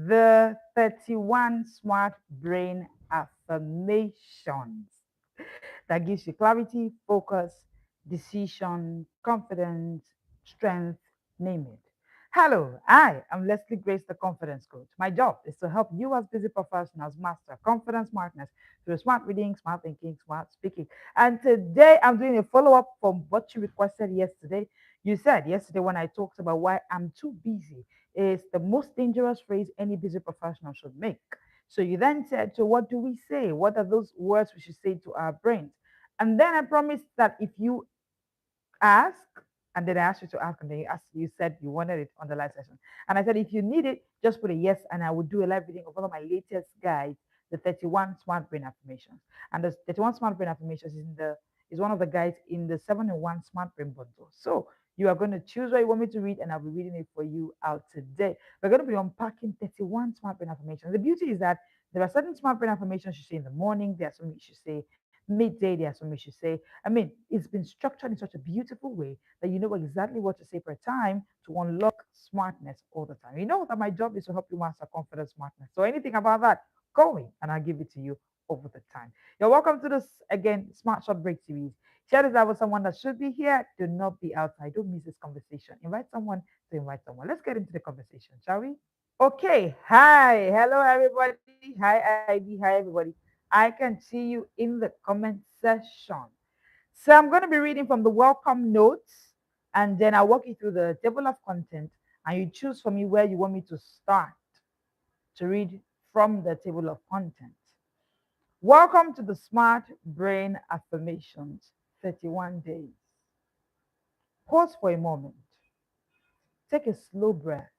the 31 Smart Brain Affirmations that gives you clarity, focus, decision, confidence, strength, name it. Hello, I am Leslie Grace, the Confidence Coach. My job is to help you as busy professionals master confidence smartness through smart reading, smart thinking, smart speaking. And today I'm doing a follow up from what you requested yesterday. You said yesterday when I talked about why I'm too busy is the most dangerous phrase any busy professional should make. So you then said, so what do we say? What are those words we should say to our brains? And then I promised that if you ask, and then I asked you to ask, and then you said you wanted it on the live session. And I said, if you need it, just put a yes, and I will do a live reading of one of my latest guides, the 31 Smart Brain Affirmations. And the 31 Smart Brain Affirmations is one of the guides in the 7-in-1 Smart Brain Bundle. So you are going to choose what you want me to read, and I'll be reading it for you out today. We're going to be unpacking 31 Smart Brain Affirmations. The beauty is that there are certain Smart Brain Affirmations you say in the morning, there are some you should say midday, there are some you should say. I mean, it's been structured in such a beautiful way that you know exactly what to say per time to unlock smartness all the time. You know that my job is to help you master confidence smartness. So anything about that, call me and I'll give it to you over the time. You're welcome to this again Smart Short Break series. Share this out with someone that should be here. Do not be outside. Don't miss this conversation. Invite someone to invite someone. Let's get into the conversation, shall we? Okay. Hi. Hello, everybody. Hi, Ivy. Hi, everybody. I can see you in the comment section. So I'm going to be reading from the welcome notes, and then I'll walk you through the table of content, and you choose for me where you want me to start to read from the table of content. Welcome to the Smart Brain Affirmations 31 days. Pause for a moment. Take a slow breath.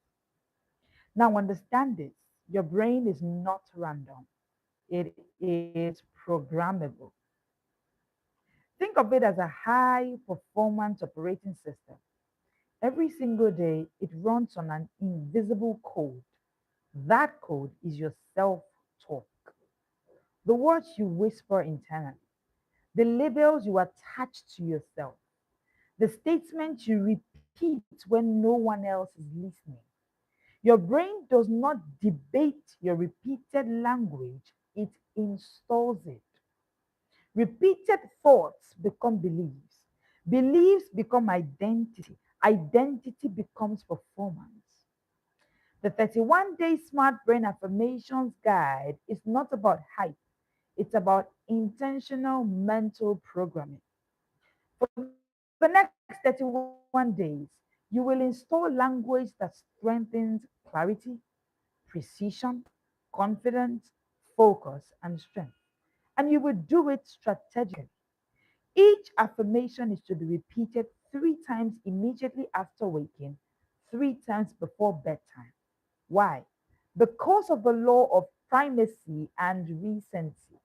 Now understand this. Your brain is not random. It is programmable. Think of it as a high performance operating system. Every single day, it runs on an invisible code. That code is your self talk, the words you whisper internally, the labels you attach to yourself, the statements you repeat when no one else is listening. Your brain does not debate your repeated language, it installs it. Repeated thoughts become beliefs. Beliefs become identity. Identity becomes performance. The 31-day Smart Brain Affirmations Guide is not about hype, it's about intentional mental programming. For the next 31 days, you will install language that strengthens clarity, precision, confidence, focus, and strength. And you will do it strategically. Each affirmation is to be repeated 3 times immediately after waking, 3 times before bedtime. Why? Because of the law of primacy and recency.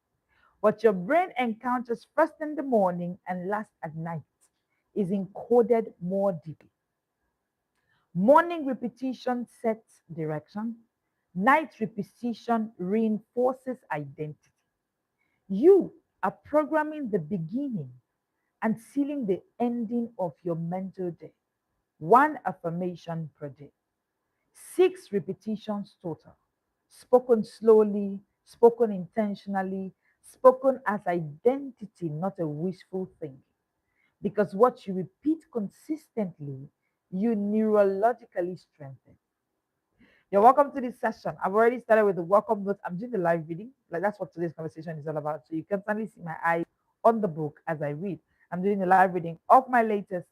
What your brain encounters first in the morning and last at night is encoded more deeply. Morning repetition sets direction, night repetition reinforces identity. You are programming the beginning and sealing the ending of your mental day. One affirmation per day. 6 repetitions total. Spoken slowly, spoken intentionally, spoken as identity, not a wishful thinking. Because what you repeat consistently, you neurologically strengthen. You're welcome to this session. I've already started with the welcome notes. I'm doing the live reading. Like that's what today's conversation is all about. So you can suddenly see my eyes on the book as I read. I'm doing the live reading of my latest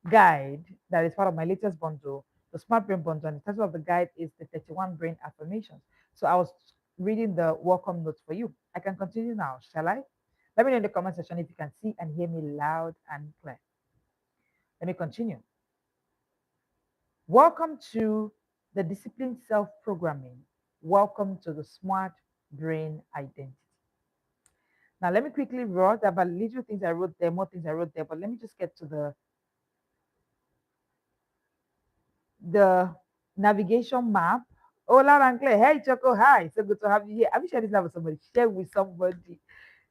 guide that is part of my latest bundle, the Smart Brain Bundle. And the title of the guide is the 31 Brain Affirmations. So I was reading the welcome notes for you. I can continue now, shall I? Let me know in the comment section if you can see and hear me loud and clear. Let me continue. Welcome to the disciplined self programming. Welcome to the smart brain identity. Now, let me quickly write about little things I wrote there, more things I wrote there, but let me just get to the navigation map. Oh, loud and clear. Hey, Choco. Hi. So good to have you here. Have you shared this live with somebody? Share with somebody.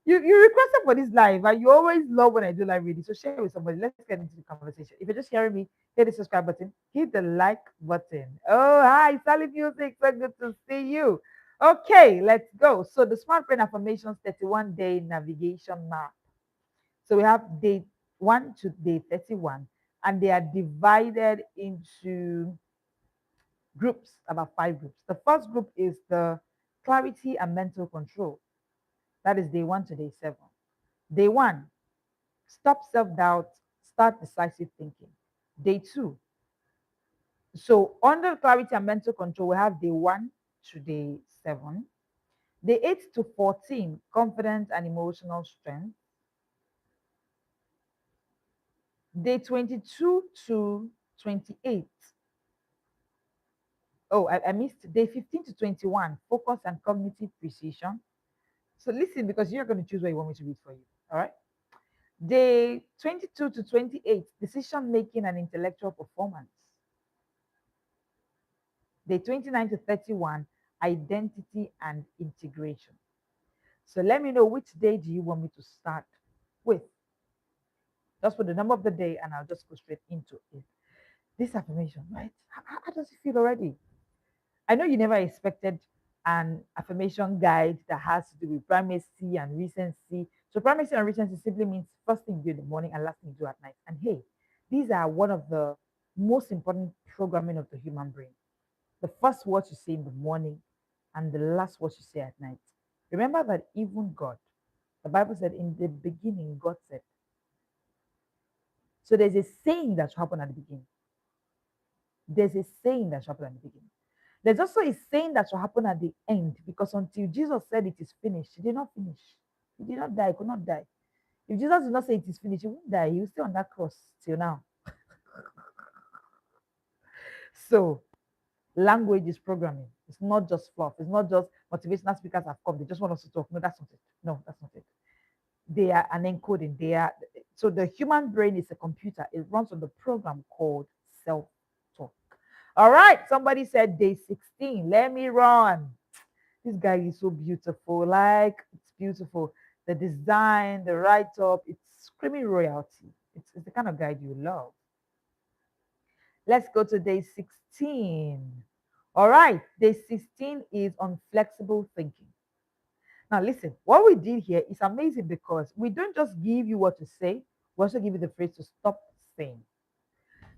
You requested for this live, and you always love when I do live reading. So share with somebody. Let's get into the conversation. If you're just hearing me, hit the subscribe button, hit the like button. Oh, hi, Sally Music. So good to see you. Okay, let's go. So the Smart Brain Affirmations 31-day navigation map. So we have day 1 to day 31, and they are divided into groups, about 5 groups. The first group is the clarity and mental control. That is day 1 to day 7. Day 1, stop self doubt, start decisive thinking. Day 2, so under clarity and mental control, we have day 1 to day 7. Day 8 to 14, confidence and emotional strength. Day 22 to 28. Oh, I missed day 15 to 21, focus and cognitive precision. So listen, because you're going to choose what you want me to read for you. All right. Day 22 to 28, decision making and intellectual performance. Day 29 to 31, identity and integration. So let me know, which day do you want me to start with? Just put the number of the day and I'll just go straight into it. This affirmation, right? How does it feel already? I know you never expected an affirmation guide that has to do with primacy and recency. So primacy and recency simply means first thing you do in the morning and last thing you do at night. And hey, these are one of the most important programming of the human brain. The first words you say in the morning and the last words you say at night. Remember that even God, the Bible said, in the beginning, God said. So there's a saying that should happen at the beginning. There's a saying that should happen at the beginning. There's also a saying that should happen at the end, because until Jesus said it is finished, he did not finish. He did not die, he could not die. If Jesus did not say it is finished, he wouldn't die. He will stay on that cross till now. So language is programming. It's not just fluff. It's not just motivational speakers have come. They just want us to talk. No, that's not it. No, that's not it. They are an encoding. They are, so the human brain is a computer. It runs on the program called self-talk. All right. Somebody said day 16. Let me run. This guy is so beautiful. Like, it's beautiful. The design, the write-up, it's screaming royalty. It's the kind of guy you love. Let's go to day 16. All right, day 16 is on flexible thinking. Now, listen, what we did here is amazing, because we don't just give you what to say, we also give you the phrase to stop saying.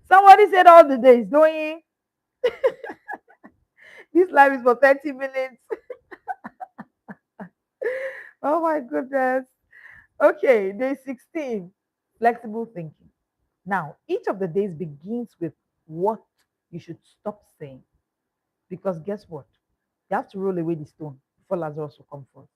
Somebody said all the days, doing this live is for 30 minutes. Oh my goodness. Okay, day 16, flexible thinking. Now, each of the days begins with what you should stop saying. Because guess what? You have to roll away the stone before Lazarus will come forth.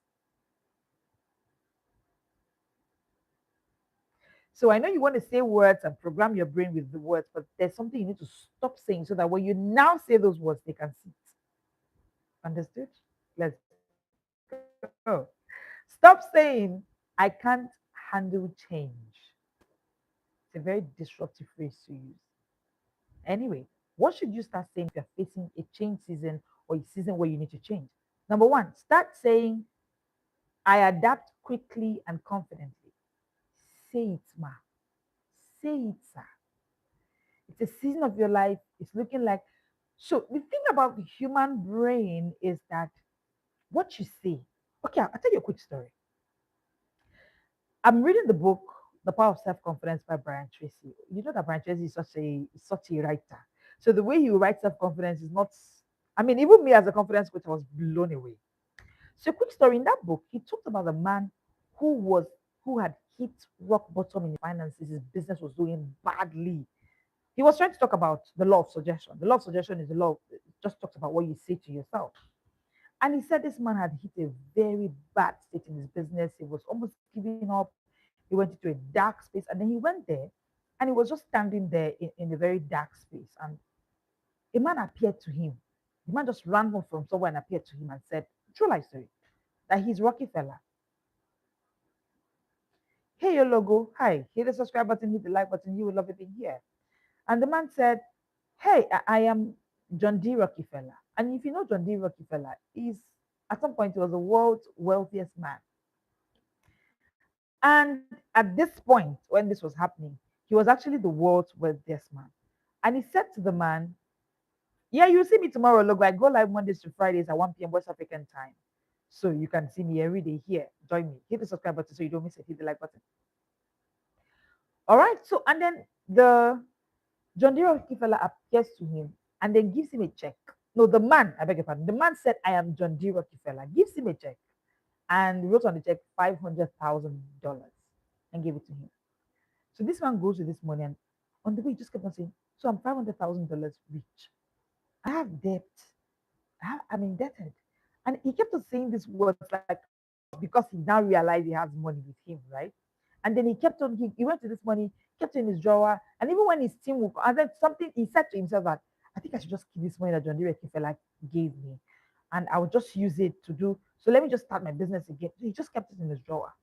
So I know you want to say words and program your brain with the words, but there's something you need to stop saying so that when you now say those words, they can see it. Understood? Let's go. Stop saying, I can't handle change. It's a very disruptive phrase to use. Anyway, what should you start saying if you're facing a change season or a season where you need to change? Number one, start saying, I adapt quickly and confidently. Say it, ma. Say it, sir. It's a season of your life. It's looking like. So the thing about the human brain is that what you say. Okay, I'll tell you a quick story. I'm reading the book The Power of Self-Confidence by Brian Tracy. You know that Brian Tracy is such a writer. So the way he writes self-confidence is not. I mean, even me as a confidence coach, I was blown away. So a quick story, in that book, he talked about a man who had hit rock bottom in finances. His business was doing badly. He was trying to talk about the law of suggestion. The law of suggestion is the law, it just talks about what you say to yourself. And he said this man had hit a very bad state in his business. He was almost giving up. He went into a dark space, and then he went there and he was just standing there in a very dark space. And a man appeared to him. The man just ran home from somewhere and appeared to him and said, true life story, that he's Rockefeller. Hey, your logo. Hi. Hit the subscribe button, hit the like button. You will love it in here. And the man said, hey, I am John D. Rockefeller. And if you know John D. Rockefeller, at some point he was the world's wealthiest man. And at this point, when this was happening, he was actually the world's wealthiest man. And he said to the man, yeah, you'll see me tomorrow. Look, I go live Mondays to Fridays at 1 p.m. West African time. So you can see me every day here. Join me. Hit the subscribe button so you don't miss it. Hit the like button. All right. So, and then the John D. Rockefeller appears to him and then gives him a check. No, the man, I beg your pardon. The man said, I am John D. Rockefeller, gives him a check and wrote on the check $500,000 and gave it to him. So this man goes with this money and on the way he just kept on saying, so I'm $500,000 rich. I have debt. I'm indebted. And he kept on saying these words like, of course, because he now realized he has money with him, right? And then he kept on, he went to this money, kept it in his drawer. And even when his team would, and then something, he said to himself that, I think I should just keep this money that John Deere Rockefeller gave me. And I will just use it to do, so let me just start my business again. So he just kept it in his drawer.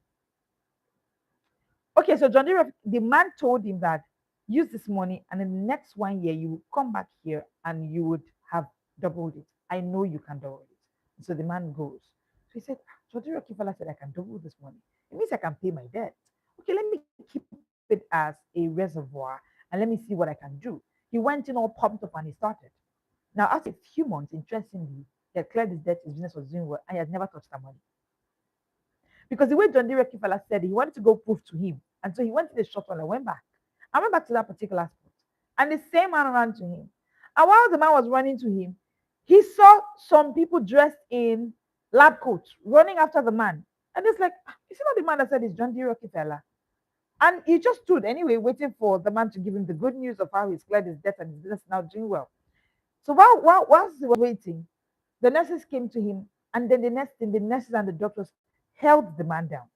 Okay, so John Deere, the man told him that use this money, and in the next 1 year, you will come back here and you would have doubled it. I know you can double it. So the man goes. So he said, John Deere Rockefeller said, I can double this money. It means I can pay my debt. Okay, let me keep it as a reservoir and let me see what I can do. He went in all pumped up and he started. Now, after a few months, interestingly, he had cleared his debt, his business was doing well, and he had never touched that money. Because the way John D. Rockefeller said, he wanted to go prove to him. And so he went to the shop and I went back. I went back to that particular spot. And the same man ran to him. And while the man was running to him, he saw some people dressed in lab coats running after the man. And it's like, you see not the man that said it's John D. Rockefeller? And he just stood anyway, waiting for the man to give him the good news of how he's cleared his debt and his business is now doing well. So whilst he was waiting, the nurses came to him, and then the nurses and the doctors held the man down.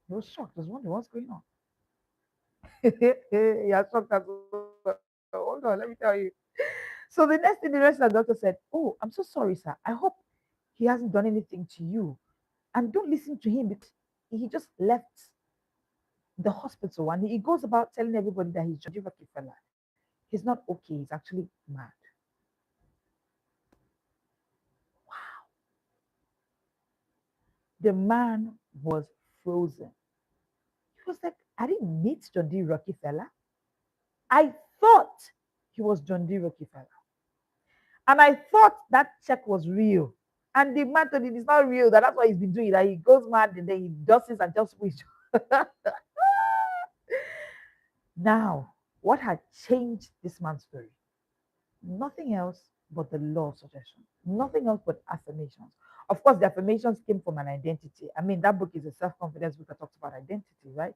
He was shocked. He was wondering what's going on. He was shocked as well. Hold on, let me tell you. So the next thing the nurse and the doctor said, oh, I'm so sorry, sir. I hope he hasn't done anything to you. And don't listen to him because he just left the hospital and he goes about telling everybody that he's George Rockefeller. He's not okay. He's actually mad. The man was frozen. He was like, I didn't meet John D. Rockefeller. I thought he was John D. Rockefeller. And I thought that check was real. And the man told him it's not real, that's why he's been doing that. He goes mad and then he does this and tells people. Now, what had changed this man's story? Nothing else but the law of suggestion. Nothing else but affirmations. Of course, the affirmations came from an identity. I mean, that book is a self-confidence book that talks about identity, right?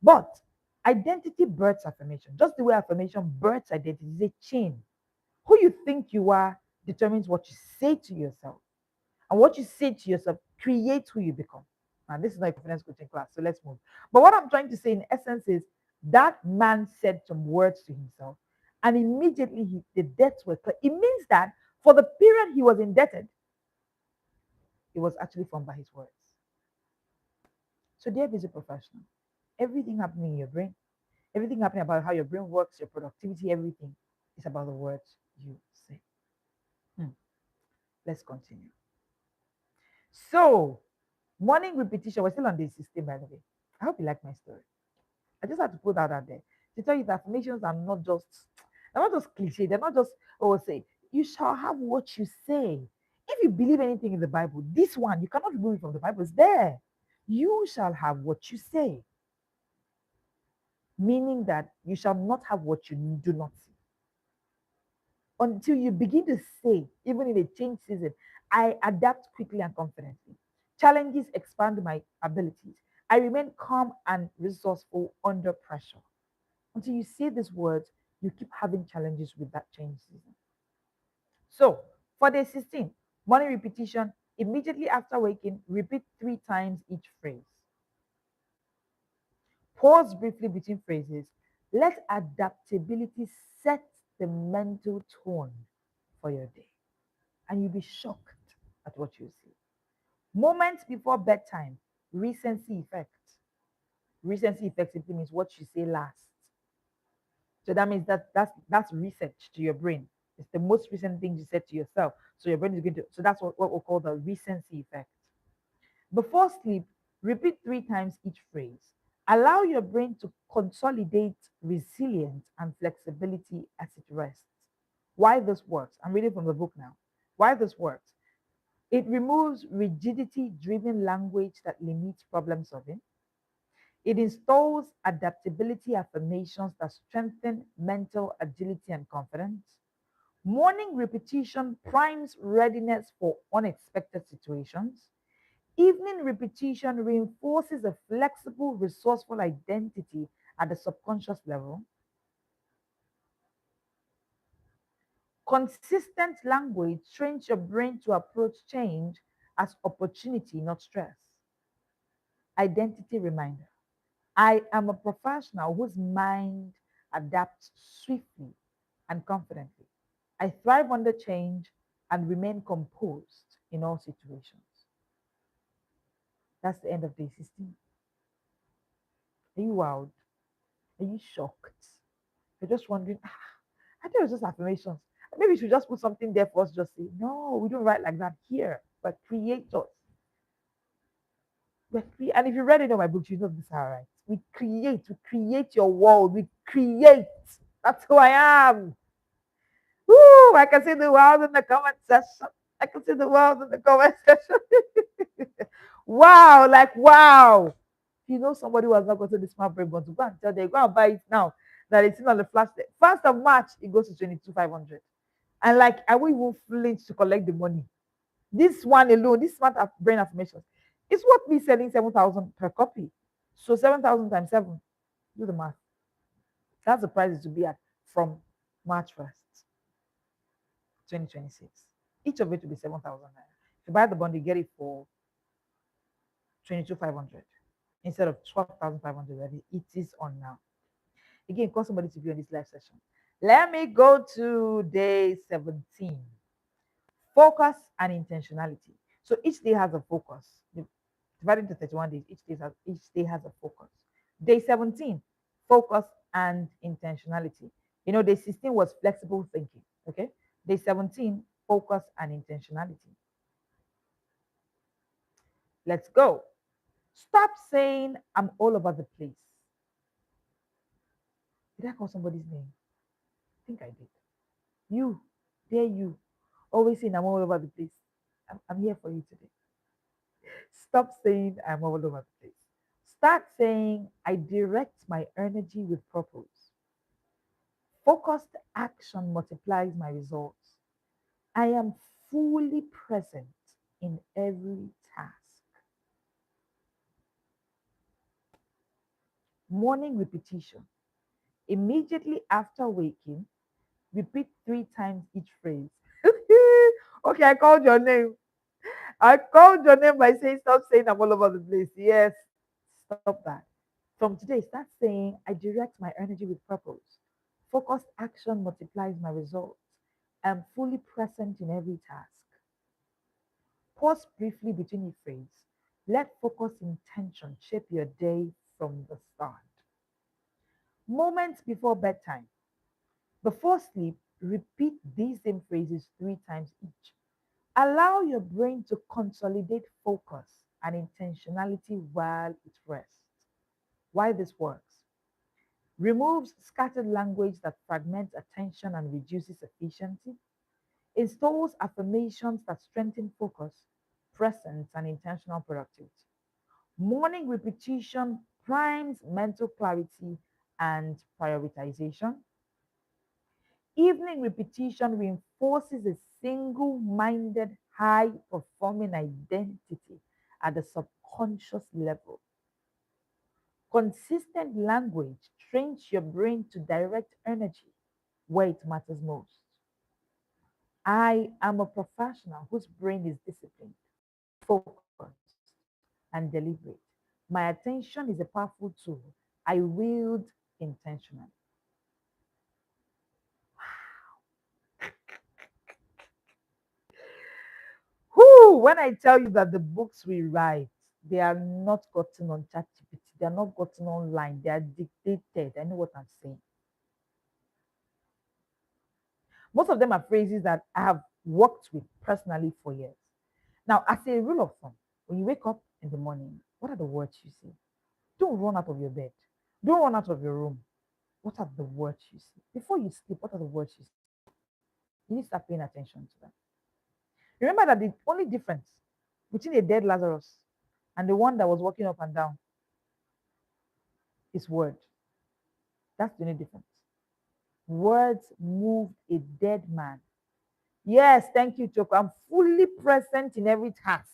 But identity births affirmation. Just the way affirmation births identity is a chain. Who you think you are determines what you say to yourself. And what you say to yourself creates who you become. Now, this is not a confidence coaching class, so let's move. But what I'm trying to say in essence is that man said some words to himself, and immediately the debts were clear. It means that for the period he was indebted, it was actually formed by his words. So, dear busy professional, everything happening in your brain, everything happening about how your brain works, your productivity, everything is about the words you say. Let's continue. So, morning repetition, we're still on day 16, by the way. I hope you like my story. I just had to put that out there to tell you that affirmations are not just, they're not just cliche. They're not just, oh, say, you shall have what you say. If you believe anything in the Bible, this one, you cannot remove it from the Bible. It's there. You shall have what you say. Meaning that you shall not have what you do not see. Until you begin to say, even in a change season, I adapt quickly and confidently. Challenges expand my abilities. I remain calm and resourceful under pressure. Until you say these words, you keep having challenges with that change season. So, for day 16, morning repetition, immediately after waking, repeat 3 times each phrase. Pause briefly between phrases. Let adaptability set the mental tone for your day. And you'll be shocked at what you see. Moments before bedtime, recency effect. Recency effect simply means what you say last. So that means that's research to your brain. It's the most recent thing you said to yourself. So your brain is going to, so that's what we'll call the recency effect. Before sleep, Repeat 3 times each phrase. Allow your brain to consolidate resilience and flexibility as it rests. Why this works? I'm reading from the book now. Why this works? It removes rigidity driven language that limits problem solving. It installs adaptability affirmations that strengthen mental agility and confidence. Morning repetition primes readiness for unexpected situations. Evening repetition reinforces a flexible, resourceful identity at the subconscious level. Consistent language trains your brain to approach change as opportunity, not stress. Identity reminder. I am a professional whose mind adapts swiftly and confidently. I thrive under change and remain composed in all situations. That's the end of day 16. Are you wowed? Are you shocked? You're just wondering, I thought it was just affirmations. Maybe we should just put something there for us to just say, no, we don't write like that here, but creators. And if you read any of my books, you know this is how I write. We create your world, we create. That's who I am. Woo! I can see the world in the comment section. I can see the world in the comment section. Wow, like wow. If you know somebody who has not gotten the smart brain bundle, go and tell them, go and buy it now. That it's in on the flash. First of March, it goes to 22,500. And like, I will even flinch to collect the money. This one alone, this smart brain affirmations, it's worth me selling 7,000 per copy. So 7,000 times 7, do the math. That's the price it will be at from March 1st, 2026. Each of it will be 7,000 naira. If you buy the bundle, you get it for 22,500 instead of 12,500. It is on now. Again, call somebody to be on this live session. Let me go to day 17. Focus and intentionality. So each day has a focus. Divided into 31 days, each day has a focus. Day 17, focus and intentionality. Day 16 was flexible thinking. Okay. Day 17, focus and intentionality. Let's go. Stop saying I'm all over the place. Did I call somebody's name? I think I did. You, dare you, always saying I'm all over the place. I'm here for you today. Stop saying I'm all over the place. Start saying I direct my energy with purpose. Focused action multiplies my results. I am fully present in every task. Morning repetition. Immediately after waking, repeat 3 times each phrase. Okay, I called your name. I called your name by saying, stop saying I'm all over the place. Yes, stop that. From today, start saying, I direct my energy with purpose. Focused action multiplies my results. I'm fully present in every task. Pause briefly between each phrase. Let focus intention shape your day from the start. Moments before bedtime. Before sleep, repeat these same phrases 3 times each. Allow your brain to consolidate focus and intentionality while it rests. Why this works? Removes scattered language that fragments attention and reduces efficiency. Installs affirmations that strengthen focus, presence, and intentional productivity. Morning repetition primes mental clarity and prioritization. Evening repetition reinforces a single minded, high performing identity at the subconscious level. Consistent language trains your brain to direct energy where it matters most. I am a professional whose brain is disciplined, focused, and deliberate. My attention is a powerful tool I wield intentionally. Whoo, when I tell you that the books we write, they are not gotten on ChatGPT, they are not gotten online, they are dictated. I know what I'm saying. Most of them are phrases that I have worked with personally for years. Now, as a rule of thumb, when you wake up in the morning, What are the words you see? Don't run out of your bed. Don't run out of your room. What are the words you see? Before you sleep, what are the words you see? You need to start paying attention to them. Remember that the only difference between a dead Lazarus and the one that was walking up and down is word. That's the only difference. Words moved a dead man. Yes, thank you, Choco. I'm fully present in every task.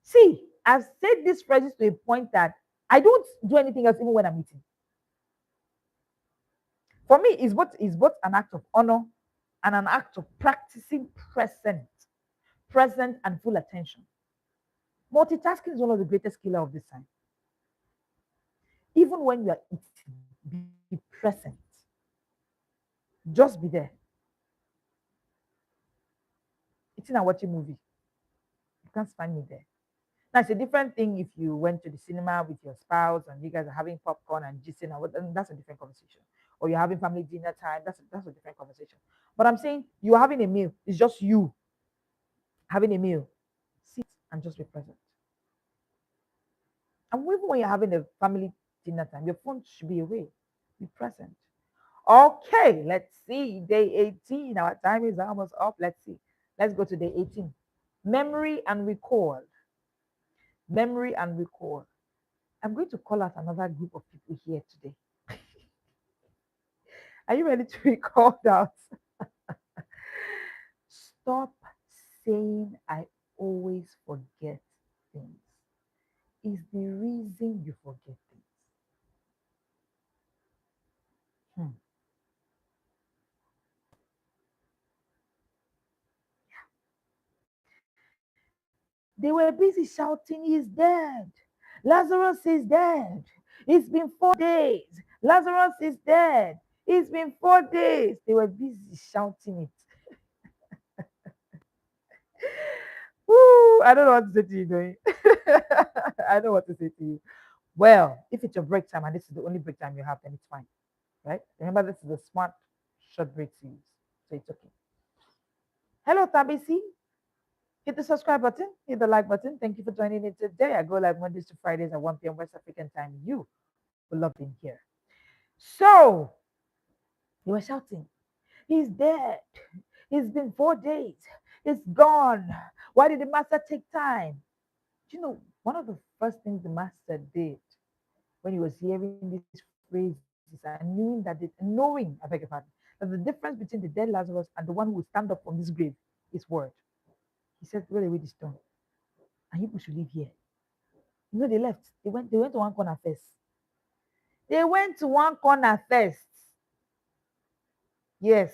See, I've said these phrases to a point that I don't do anything else even when I'm eating. For me, it's both an act of honor and an act of practicing present and full attention. Multitasking is one of the greatest killer of this time. Even when you are eating, be present. Just be there. Eating and watching movie. You can't find me there. Now it's a different thing if you went to the cinema with your spouse and you guys are having popcorn and gisting and that's a different conversation. Or you're having family dinner time, that's a different conversation. But I'm saying you're having a meal, it's just you having a meal. Sit and just be present. And even when you're having a family dinner time, your phone should be away. Be present. Okay, let's see. Day 18. Our time is almost up. Let's see. Let's go to day 18. Memory and recall. Memory and recall. I'm going to call out another group of people here today. Are you ready to be called out? Stop saying I always forget things. Is the reason you forget things. Hmm. They were busy shouting, He's dead. Lazarus is dead. It's been 4 days. Lazarus is dead. It's been 4 days. They were busy shouting it. Woo, I don't know what to say to you, Doing. I don't know what to say to you. Well, if it's your break time and this is the only break time you have, then it's fine. Right? Remember, this is the smart short break series. So it's okay. Hello, Tabisi. Hit the subscribe button, hit the like button. Thank you for joining me today. I go live Mondays to Fridays at 1 p.m. West African time. You will love being here. So they were shouting, He's dead. It's been 4 days. It's gone. Why did the master take time? Do you know one of the first things the master did when he was hearing these phrases and knowing, I beg your pardon, that the difference between the dead Lazarus and the one who will stand up from this grave is word. He said, roll away the stone. And you people should live here. You know, they left. They went to one corner first. They went to one corner first. Yes,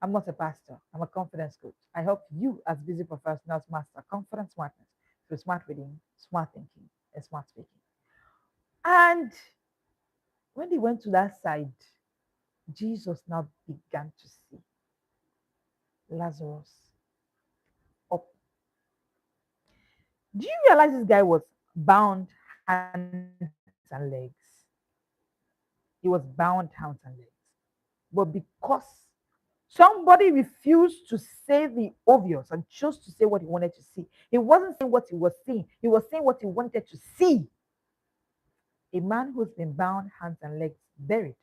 I'm not a pastor. I'm a confidence coach. I help you as busy professionals master confidence smartness through smart reading, smart thinking, and smart speaking. And when they went to that side, Jesus now began to see Lazarus up. Do you realize this guy was bound hands and legs? He was bound hands and legs. But because somebody refused to say the obvious and chose to say what he wanted to see, he wasn't saying what he was seeing, he was saying what he wanted to see. A man who's been bound hands and legs, buried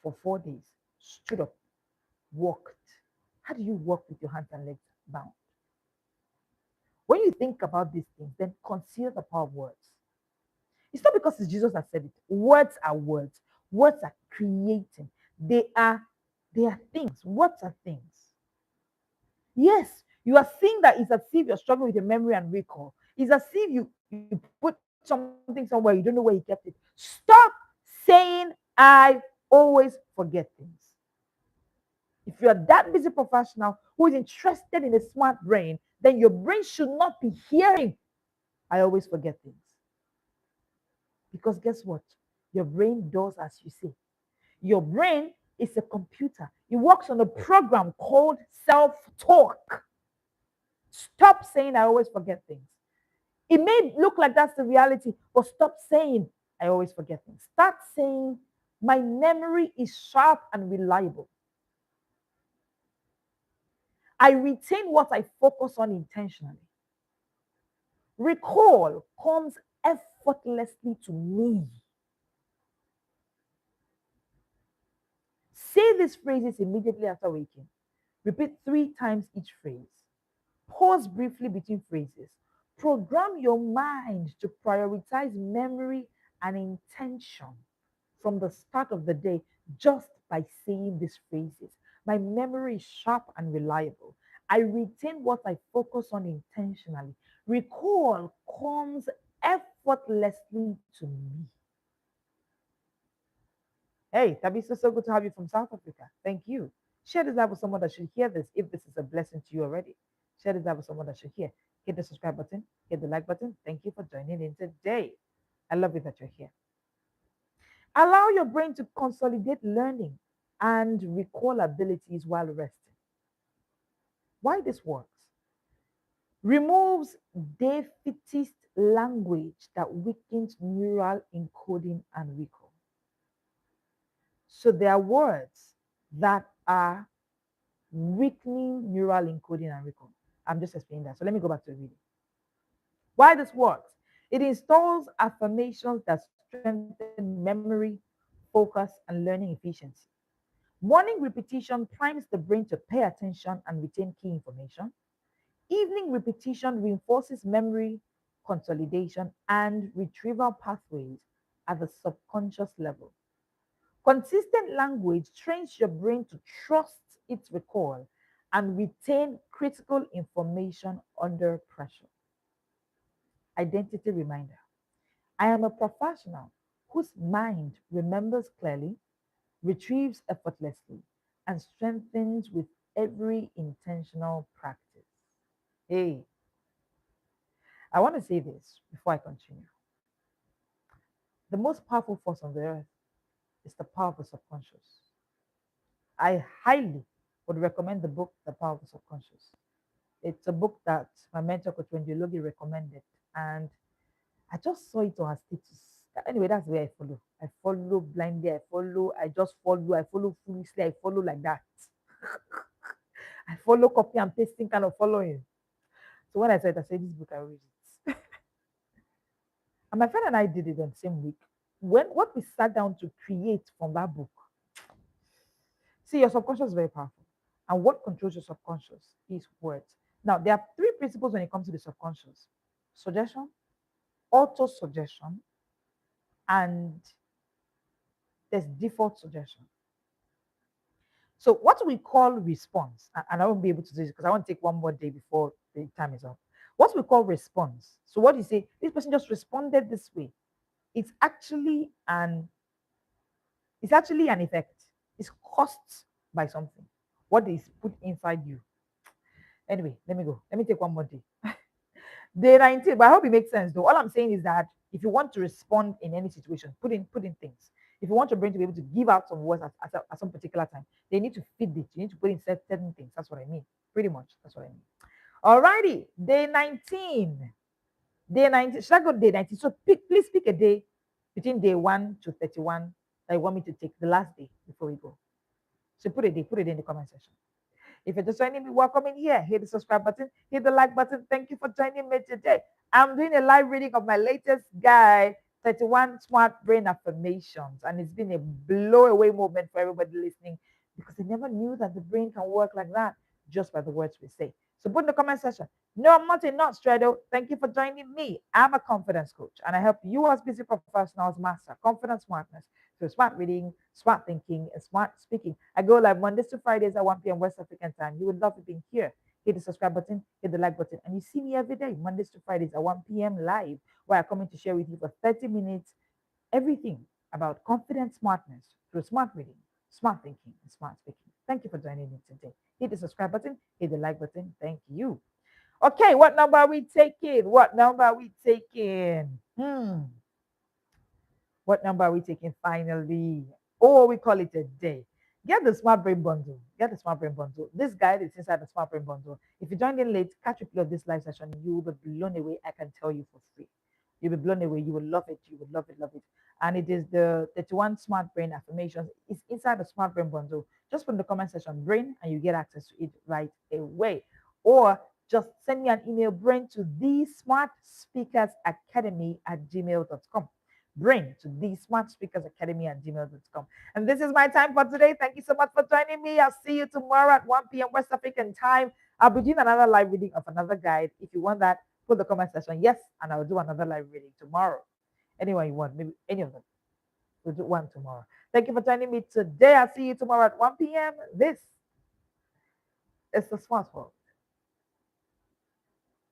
for 4 days, stood up, walked. How do you walk with your hands and legs bound? When you think about these things, then consider the power of words. It's not because it's Jesus that said it. Words are words. Words are creating. They are things. Words are things. Yes, you are seeing that it's as if you're struggling with your memory and recall. It's as if you put something somewhere, you don't know where you kept it. Stop saying, I always forget things. If you're that busy professional who is interested in a smart brain, then your brain should not be hearing, I always forget things. Because guess what? Your brain does as you say. Your brain is a computer. It works on a program called self-talk. Stop saying I always forget things. It may look like that's the reality, but stop saying I always forget things. Start saying my memory is sharp and reliable. I retain what I focus on intentionally. Recall comes effortlessly to me. Say these phrases immediately after waking. Repeat 3 times each phrase. Pause briefly between phrases. Program your mind to prioritize memory and intention from the start of the day just by saying these phrases. My memory is sharp and reliable. I retain what I focus on intentionally. Recall comes effortlessly to me. Hey, Tabisa, so good to have you from South Africa. Thank you. Share this out with someone that should hear this if this is a blessing to you already. Share this out with someone that should hear. Hit the subscribe button, hit the like button. Thank you for joining in today. I love it that you're here. Allow your brain to consolidate learning and recall abilities while resting. Why this works? Removes defeatist language that weakens neural encoding and recall. So there are words that are weakening neural encoding and recall. I'm just explaining that. So let me go back to the reading. Why this works? It installs affirmations that strengthen memory, focus, and learning efficiency. Morning repetition primes the brain to pay attention and retain key information. Evening repetition reinforces memory, consolidation, and retrieval pathways at the subconscious level. Consistent language trains your brain to trust its recall and retain critical information under pressure. Identity reminder. I am a professional whose mind remembers clearly, retrieves effortlessly, and strengthens with every intentional practice. Hey, I want to say this before I continue. The most powerful force on the earth is the power of the subconscious. I highly would recommend the book, The Power of the Subconscious. It's a book that my mentor, Coach Wendy Logi, recommended, and I just saw it on her status. Anyway, that's where I follow. I follow blindly. I follow foolishly. I follow like that. I follow copy and pasting kind of following. So when I said, this book, I read it. And my friend and I did it on the same week. What we sat down to create from that book. See, your subconscious is very powerful. And what controls your subconscious is words. Now, there are 3 principles when it comes to the subconscious: suggestion, auto suggestion, and there's default suggestion. So, what we call response, and I won't be able to do this because I want to take one more day before the time is up. What we call response. So, what you say, this person just responded this way. It's actually an effect. It's caused by something. What is put inside you. Anyway, let me go. Let me take one more day. Day 19, but I hope it makes sense though. All I'm saying is that if you want to respond in any situation, put in things. If you want your brain to be able to give out some words at some particular time, they need to feed it. You need to put in certain things. That's what I mean. Pretty much. That's what I mean. Alrighty, day 19. Day 19. Should I go to day 19? So please pick a day between day 1 to 31 that you want me to take, the last day before we go. So put it in the comment section. If you're just joining me, welcome in here. Hit the subscribe button, hit the like button. Thank you for joining me today. I'm doing a live reading of my latest guide, 31 Smart Brain Affirmations. And it's been a blow away moment for everybody listening because they never knew that the brain can work like that just by the words we say. So put in the comment section. No, I'm not a not straddle. Thank you for joining me. I'm a confidence coach and I help you as busy professionals master confidence smartness through smart reading, smart thinking, and smart speaking. I go live Mondays to Fridays at 1 p.m. West African time. You would love to be here. Hit the subscribe button, hit the like button, and you see me every day, Mondays to Fridays at 1 p.m. live, where I come in to share with you for 30 minutes everything about confidence smartness through smart reading, smart thinking, and smart speaking. Thank you for joining me today. Hit the subscribe button, hit the like button. Thank you. Okay, what number are we taking? What number are we taking? What number are we taking finally? Oh, we call it a day. Get the Smart Brain Bundle. Get the Smart Brain Bundle. This guide is inside the Smart Brain Bundle. If you joined in late, catch replay of this live session. You will be blown away. I can tell you for free. You'll be blown away. You will love it. You will love it, love it. And it is the 31 Smart Brain Affirmations. It's inside the Smart Brain Bundle. Just put in the comment section brain and you get access to it right away. Or just send me an email, brain to the Smart Speakers Academy at gmail.com. Brain to the Smart Speakers Academy at gmail.com. And this is my time for today. Thank you so much for joining me. I'll see you tomorrow at 1 p.m. West African time. I'll be doing another live reading of another guide. If you want that, put the comment section yes, and I'll do another live reading tomorrow. Anyone you want, maybe any of them. We'll do one tomorrow. Thank you for joining me today. I'll see you tomorrow at 1 p.m. This is the Smart World.